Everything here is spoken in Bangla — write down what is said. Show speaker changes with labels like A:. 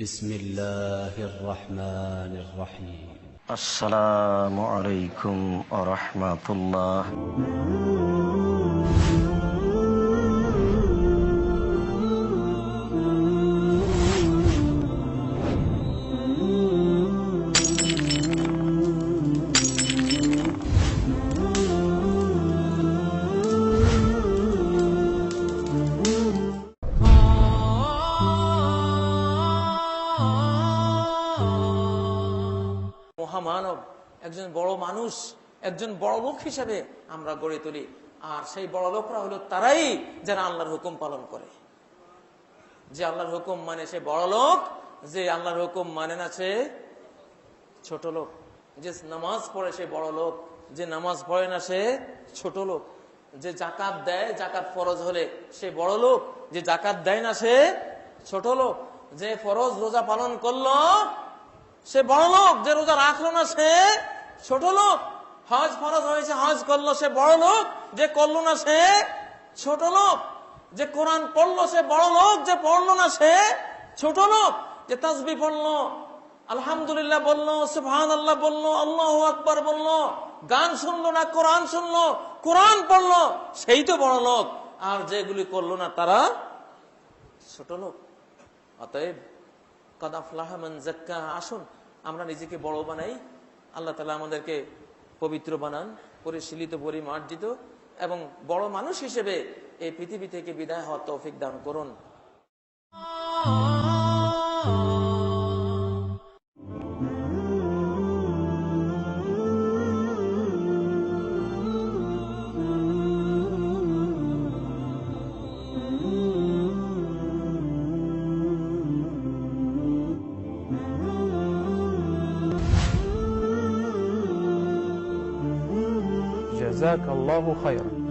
A: بسم الله الرحمن الرحيم
B: السلام عليكم ورحمة الله
C: মহামানব, একজন বড় মানুষ, একজন বড় লোক হিসেবে আমরা গড়ে তুলি। আর সেই বড় লোকরা হলো তারাই যারা আল্লাহর হুকুম পালন করে। যে আল্লাহর হুকুম মানে সে বড় লোক, যে আল্লাহর হুকুম মানে না সে ছোট লোক। যে নামাজ পড়ে সে বড় লোক, যে নামাজ পড়ে না সে ছোট লোক। যে জাকাত দেয়, জাকাত ফরজ হলে সে বড় লোক, যে জাকাত দেয় না সে ছোট লোক। যে ফরজ রোজা পালন করলো সে বড় লোক, যে রোজা রাখলো না সে ছোট লোক। হজ ফরজ হয়েছে, হজ করলো সে বড় লোক, যে করলো না সে ছোট লোক। যে কোরআন পড়লো সে বড় লোক, যে পড়লো না সে ছোট লোক। যে তাসবিহ পড়লো, আলহামদুলিল্লাহ বললো, সুবহানাল্লাহ বললো, আল্লাহু আকবার বললো, গান শুনলো না কোরআন শুনলো, কোরআন পড়লো, সেই তো বড় লোক। আর যেগুলি করলো না তারা ছোট লোক। অতএব কদ আফলাহা মান যাক্কাহা, আসুন আমরা নিজেকে বড় বানাই। আল্লাহ তাআলা আমাদেরকে পবিত্র বানান, পরিশীলিত, পরিমার্জিত এবং বড় মানুষ হিসেবে এই পৃথিবী থেকে বিদায় হওয়ার তৌফিক দান করুন।
D: جزاك الله خيرا.